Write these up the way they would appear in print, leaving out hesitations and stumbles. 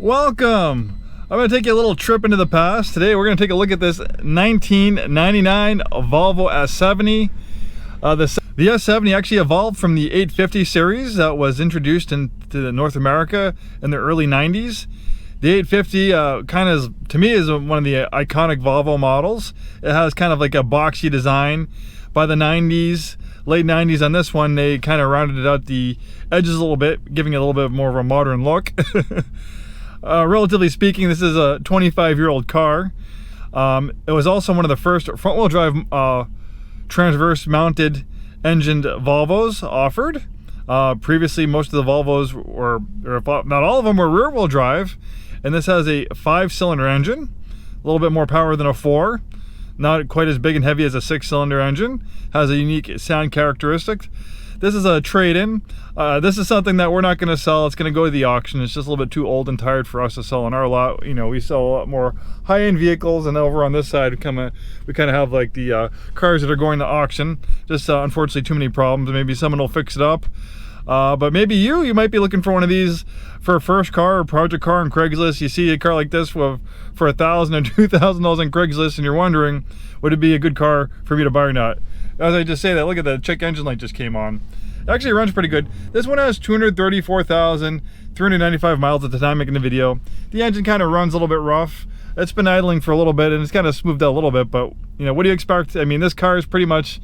Welcome! I'm going to take you a little trip into the past. Today we're going to take a look at this 1999 Volvo S70. The S70 actually evolved from the 850 series that was introduced into North America in the early 90s. The 850 kind of, to me, is one of the iconic Volvo models. It has kind of like a boxy design. By the 90s, late 90s on this one, they kind of rounded out the edges a little bit, giving it a little bit more of a modern look. Relatively speaking, this is a 25-year-old car. It was also one of the first front-wheel drive transverse mounted engined Volvos offered. Previously, most of the Volvos were, or not all of them, were rear-wheel drive, and this has a 5-cylinder engine, a little bit more power than a 4, not quite as big and heavy as a 6-cylinder engine, has a unique sound characteristic. This is a trade-in. This is something that we're not going to sell. It's going to go to the auction. It's just a little bit too old and tired for us to sell on our lot. You know, we sell a lot more high-end vehicles, and over on this side, we kind of have like the cars that are going to auction. Just unfortunately too many problems. Maybe someone will fix it up. But maybe you might be looking for one of these for a first car or project car on Craigslist. You see a car like this for $1,000 or $2,000 on Craigslist, and you're wondering, would it be a good car for me to buy or not? As I just say that, look at the check engine light just came on. It actually runs pretty good. This one has 234,395 miles at the time making the video. The engine kind of runs a little bit rough. It's been idling for a little bit and it's kind of smoothed out a little bit, but you know, what do you expect? I mean, this car is pretty much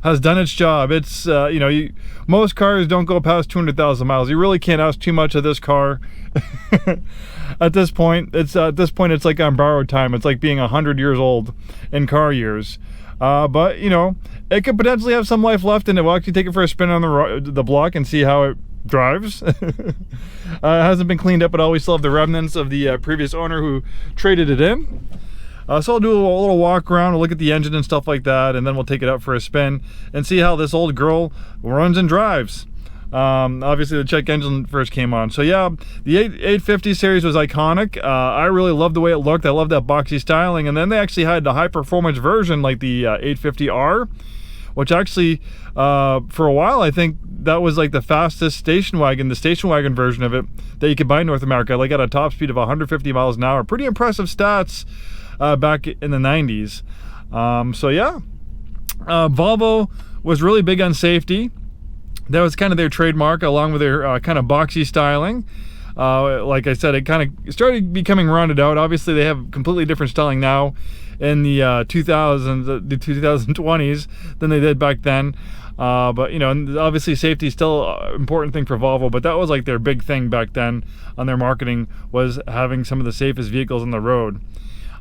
has done its job. It's you know, most cars don't go past 200,000 miles. You really can't ask too much of this car. At this point, it's like on borrowed time. It's like being 100 years old in car years. But you know, it could potentially have some life left, and we'll actually take it for a spin on the block and see how it drives. It hasn't been cleaned up at all. We still have the remnants of the previous owner who traded it in. So I'll do a little walk around, we'll look at the engine and stuff like that, and then we'll take it out for a spin and see how this old girl runs and drives. Obviously the check engine first came on. So yeah, the 850 series was iconic. I really loved the way it looked. I loved that boxy styling. And then they actually had the high performance version like the 850R, which actually for a while I think that was like the fastest station wagon, the station wagon version of it that you could buy in North America, like at a top speed of 150 miles an hour. Pretty impressive stats back in the 90s. So yeah, Volvo was really big on safety. That was kind of their trademark, along with their kind of boxy styling. Like I said, it kind of started becoming rounded out. Obviously, they have completely different styling now in the 2020s than they did back then. But you know, obviously safety is still an important thing for Volvo, but that was like their big thing back then on their marketing, was having some of the safest vehicles on the road.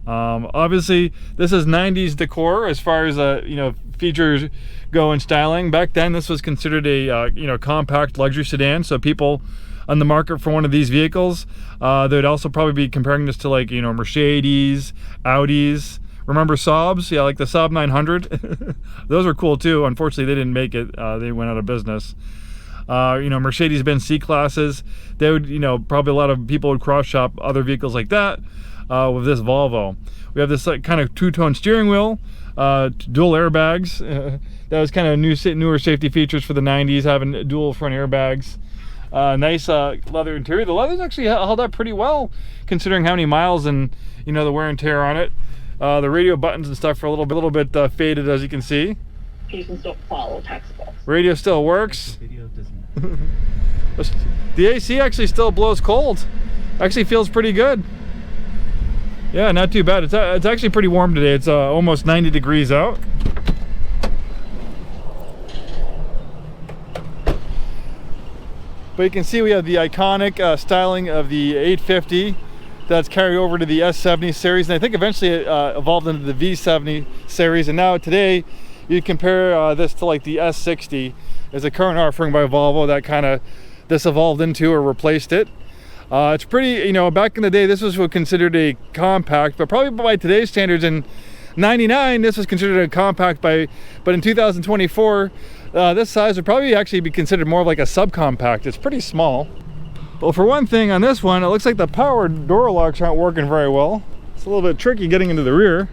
Obviously this is 90s decor as far as you know, features go in styling. Back then this was considered a you know, compact luxury sedan, so people on the market for one of these vehicles, they'd also probably be comparing this to, like, you know, Mercedes, Audis. Remember Saabs? Yeah, like the Saab 900. Those were cool too. Unfortunately they didn't make it. They went out of business. You know, Mercedes-Benz C-classes, they would, you know, probably a lot of people would cross shop other vehicles like that with this Volvo. We have this like kind of two-tone steering wheel, dual airbags. That was kind of newer safety features for the 90s, having dual front airbags. Nice leather interior. The leather's actually held up pretty well considering how many miles and, you know, the wear and tear on it. The radio buttons and stuff are a little bit faded, as you can see. You can still follow textbooks. Radio still works. Video doesn't. The AC actually still blows cold. Actually feels pretty good. Yeah, not too bad. It's actually pretty warm today. It's almost 90 degrees out. But you can see we have the iconic styling of the 850 that's carried over to the S70 series, and I think eventually it evolved into the V70 series, and now today you compare this to like the S60 as a current offering by Volvo that kind of this evolved into or replaced it. It's pretty, you know, back in the day this was considered a compact, but probably by today's standards in 99 this was considered a compact, but in 2024 this size would probably actually be considered more of like a subcompact. It's pretty small. Well, for one thing, on this one, it looks like the power door locks aren't working very well. It's a little bit tricky getting into the rear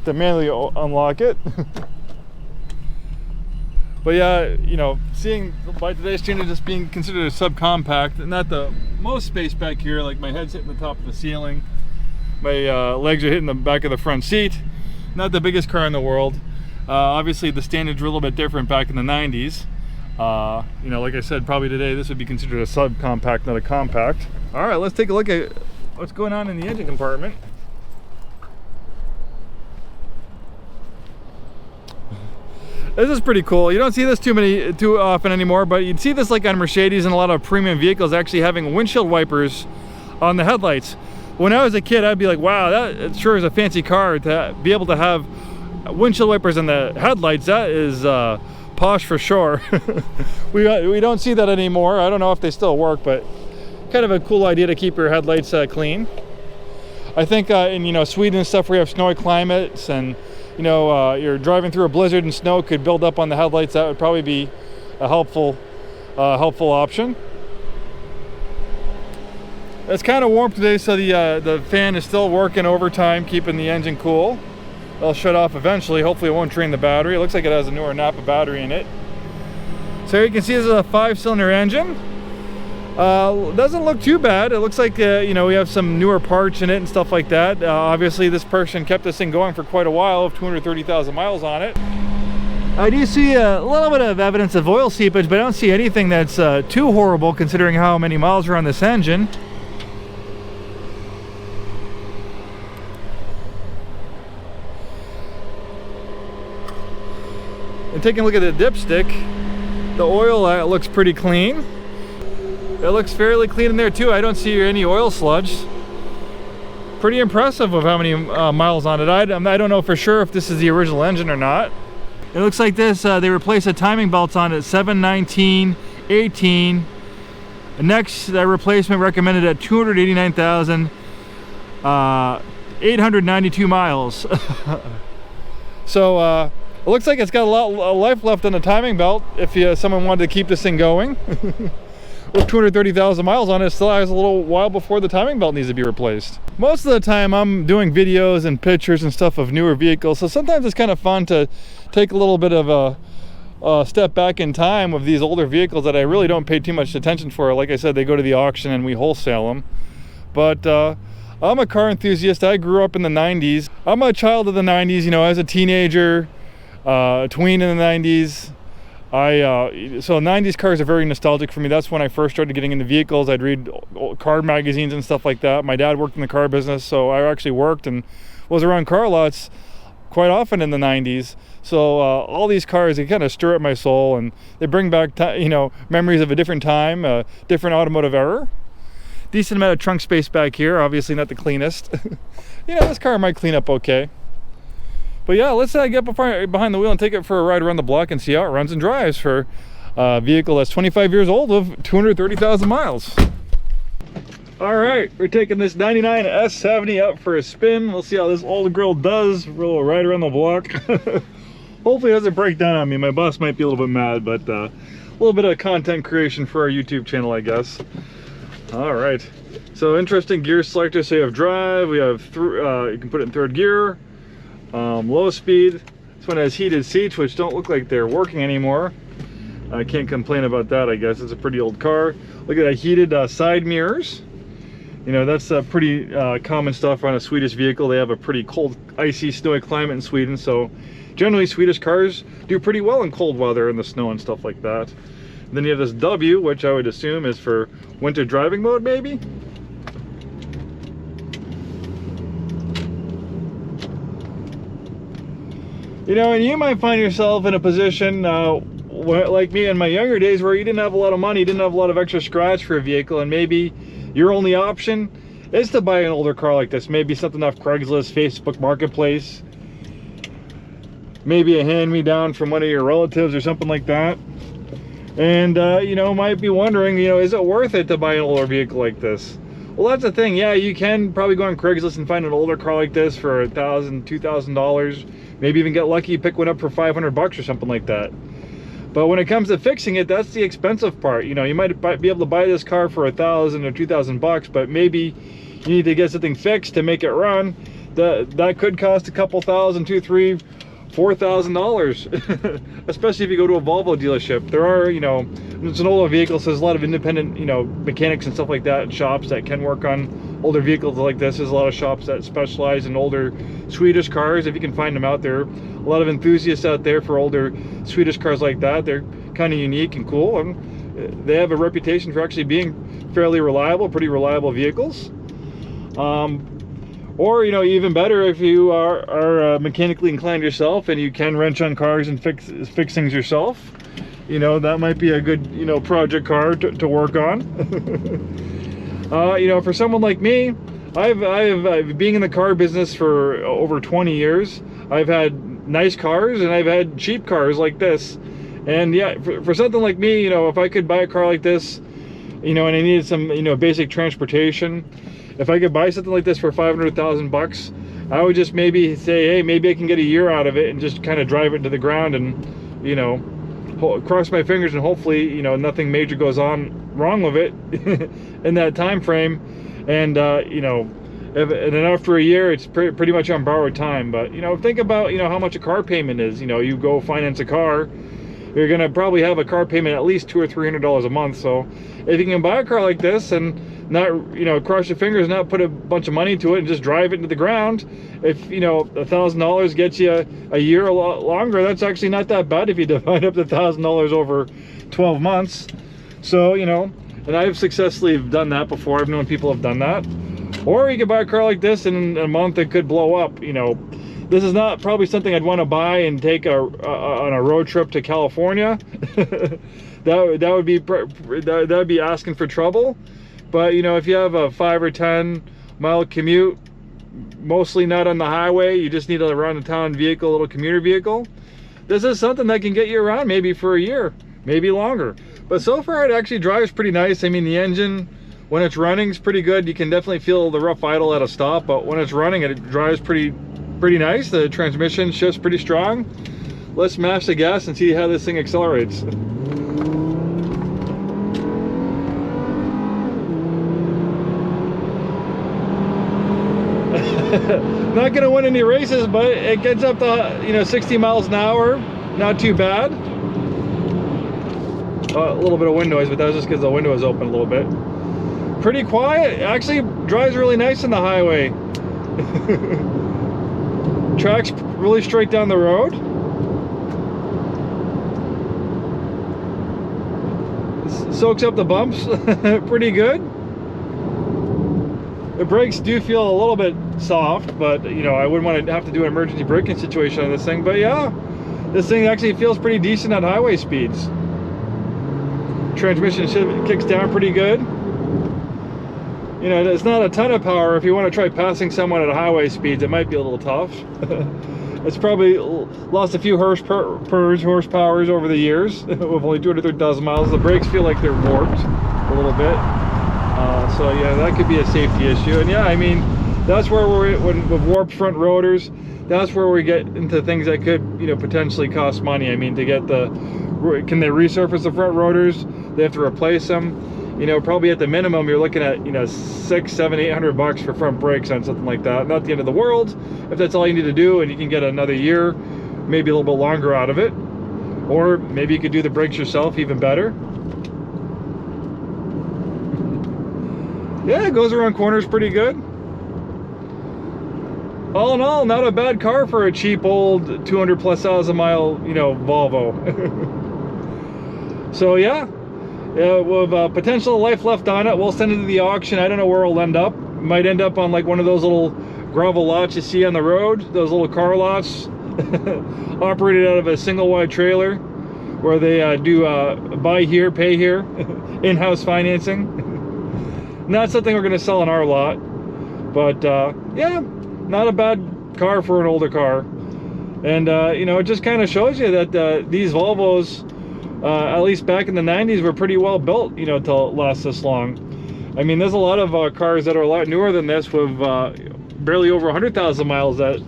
to manually unlock it. But yeah, you know, seeing by today's standards just being considered a subcompact, not the most space back here, like my head's hitting the top of the ceiling, my legs are hitting the back of the front seat. Not the biggest car in the world. Obviously the standards were a little bit different back in the 90s. You know, like I said, probably today this would be considered a subcompact, not a compact. All right, let's take a look at what's going on in the engine compartment. This is pretty cool. You don't see this too often anymore, but you'd see this like on Mercedes and a lot of premium vehicles actually having windshield wipers on the headlights. When I was a kid, I'd be like, wow, that sure is a fancy car to be able to have windshield wipers on the headlights. That is posh for sure. we don't see that anymore. I don't know if they still work, but kind of a cool idea to keep your headlights clean. I think in, you know, Sweden and stuff where you have snowy climates and, you know, you're driving through a blizzard and snow could build up on the headlights. That would probably be a helpful option. It's kind of warm today, so the fan is still working overtime, keeping the engine cool. It'll shut off eventually. Hopefully it won't drain the battery. It looks like it has a newer Napa battery in it. So you can see this is a 5-cylinder engine. Doesn't look too bad. It looks like you know, we have some newer parts in it and stuff like that. Obviously this person kept this thing going for quite a while, of 230,000 miles on it. I do see a little bit of evidence of oil seepage, but I don't see anything that's too horrible considering how many miles are on this engine. And taking a look at the dipstick, the oil looks pretty clean. It looks fairly clean in there too. I don't see any oil sludge. Pretty impressive of how many miles on it. I don't know for sure if this is the original engine or not. It looks like this, they replaced the timing belts on it, 7/19/18. Next replacement recommended at 289,892 miles. So it looks like it's got a lot of life left on the timing belt if someone wanted to keep this thing going. With 230,000 miles on it, still has a little while before the timing belt needs to be replaced. Most of the time I'm doing videos and pictures and stuff of newer vehicles, so sometimes it's kind of fun to take a little bit of a step back in time of these older vehicles that I really don't pay too much attention for. Like I said, they go to the auction and we wholesale them. But I'm a car enthusiast. I grew up in the 90s. I'm a child of the 90s, you know, as a teenager, tween in the 90s. So 90s cars are very nostalgic for me. That's when I first started getting into vehicles. I'd read car magazines and stuff like that. My dad worked in the car business, so I actually worked and was around car lots quite often in the 90s. So all these cars, they kind of stir up my soul and they bring back, you know, memories of a different time, a different automotive era. Decent amount of trunk space back here, obviously not the cleanest. You know, this car might clean up okay. But yeah, let's get behind the wheel and take it for a ride around the block and see how it runs and drives for a vehicle that's 25 years old with 230,000 miles. All right, we're taking this 99 S70 out for a spin. We'll see how this old grill does. We'll ride around the block. Hopefully it doesn't break down on me. My boss might be a little bit mad, but a little bit of content creation for our YouTube channel, I guess. All right, so interesting gear selector. So you have drive, we have you can put it in third gear. Low speed. This one has heated seats, which don't look like they're working anymore. I can't complain about that, I guess. It's a pretty old car. Look at that, heated side mirrors. You know, that's pretty common stuff on a Swedish vehicle. They have a pretty cold, icy, snowy climate in Sweden, so generally Swedish cars do pretty well in cold weather in the snow and stuff like that. And then you have this W, which I would assume is for winter driving mode, maybe? You know, and you might find yourself in a position like me in my younger days where you didn't have a lot of money, you didn't have a lot of extra scratch for a vehicle, and maybe your only option is to buy an older car like this. Maybe something off Craigslist, Facebook Marketplace, maybe a hand-me-down from one of your relatives or something like that. And you know, might be wondering, you know, is it worth it to buy an older vehicle like this? Well, that's the thing. Yeah, you can probably go on Craigslist and find an older car like this for $1,000, $2,000. Maybe even get lucky, pick one up for 500 bucks or something like that. But when it comes to fixing it, that's the expensive part. You know, you might be able to buy this car for 1,000 or 2,000 bucks, but maybe you need to get something fixed to make it run. That could cost a couple thousand, $2,000, $3,000, $4,000, especially if you go to a Volvo dealership. There are, you know, it's an older vehicle, so there's a lot of independent, you know, mechanics and stuff like that, shops that can work on older vehicles like this. There's a lot of shops that specialize in older Swedish cars, if you can find them out there. A lot of enthusiasts out there for older Swedish cars like that. They're kind of unique and cool, and they have a reputation for actually being fairly reliable, pretty reliable vehicles. Or, you know, even better, if you are mechanically inclined yourself and you can wrench on cars and fix things yourself, you know, that might be a good, you know, project car to work on. You know, for someone like me, I've being in the car business for over 20 years. I've had nice cars and I've had cheap cars like this. And yeah, for something like me, you know, if I could buy a car like this, you know, and I needed some, you know, basic transportation, if I could buy something like this for 500,000 bucks, I would just maybe say, hey, maybe I can get a year out of it and just kind of drive it to the ground and, you know, cross my fingers and hopefully, you know, nothing major goes on wrong with it in that time frame. And, you know, and then after a year, it's pretty much on borrowed time. But, you know, think about, you know, how much a car payment is. You know, you go finance a car, you're gonna probably have a car payment at least $200 or $300 a month. So if you can buy a car like this and not, you know, cross your fingers, not put a bunch of money into it and just drive it into the ground, if, you know, $1,000 gets you a year a lot longer, that's actually not that bad if you divide up the $1,000 over 12 months. So, you know, and I've successfully done that before. I've known people have done that. Or you could buy a car like this and in a month it could blow up. You know, this is not probably something I'd want to buy and take on a road trip to California. that would be asking for trouble. But, you know, if you have a 5 or 10 mile commute, mostly not on the highway, you just need a around the town vehicle, a little commuter vehicle, this is something that can get you around maybe for a year, maybe longer. But so far it actually drives pretty nice. I mean, the engine, when it's running, is pretty good. You can definitely feel the rough idle at a stop, but when it's running, it drives pretty nice. The transmission shifts pretty strong. Let's mash the gas and see how this thing accelerates. Not gonna win any races, but it gets up to, you know, 60 miles an hour. Not too bad. A little bit of wind noise, but that was just because the window was open a little bit. Pretty quiet. Actually drives really nice on the highway. Tracks really straight down the road. Soaks up the bumps pretty good. The brakes do feel a little bit soft, but, you know, I wouldn't want to have to do an emergency braking situation on this thing. But yeah, this thing actually feels pretty decent at highway speeds. Transmission kicks down pretty good. You know, it's not a ton of power. If you want to try passing someone at highway speeds, it might be a little tough. It's probably lost a few horsepowers over the years with only 230,000 miles. The brakes feel like they're warped a little bit. So yeah, that could be a safety issue. And yeah, I mean, that's where with warped front rotors, that's where we get into things that could, you know, potentially cost money. I mean, to get can they resurface the front rotors? They have to replace them. You know, probably at the minimum, you're looking at, you know, $600, $700, $800 for front brakes on something like that. Not the end of the world if that's all you need to do, and you can get another year, maybe a little bit longer out of it. Or maybe you could do the brakes yourself, even better. Yeah, it goes around corners pretty good. All in all, not a bad car for a cheap old 200+ mile, you know, Volvo. So yeah, with potential life left on it, we'll send it to the auction. I don't know where it'll end up. It might end up on like one of those little gravel lots you see on the road, those little car lots, operated out of a single wide trailer, where they do buy here, pay here, in-house financing. Not something we're going to sell in our lot, but yeah, not a bad car for an older car. And you know, it just kind of shows you that these Volvos, at least back in the 90s, were pretty well built, you know, to last this long. I mean, there's a lot of cars that are a lot newer than this with barely over 100,000 miles that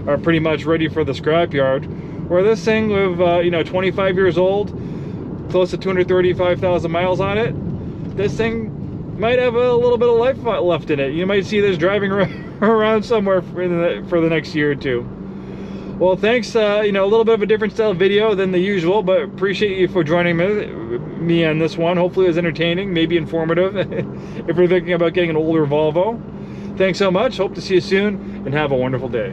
are pretty much ready for the scrapyard. Where this thing with, you know, 25 years old, close to 235,000 miles on it, this thing might have a little bit of life left in it. You might see this driving around somewhere for the next year or two. Well, thanks, you know, a little bit of a different style video than the usual, but appreciate you for joining me on this one. Hopefully it was entertaining, maybe informative, if you're thinking about getting an older Volvo. Thanks so much. Hope to see you soon, and have a wonderful day.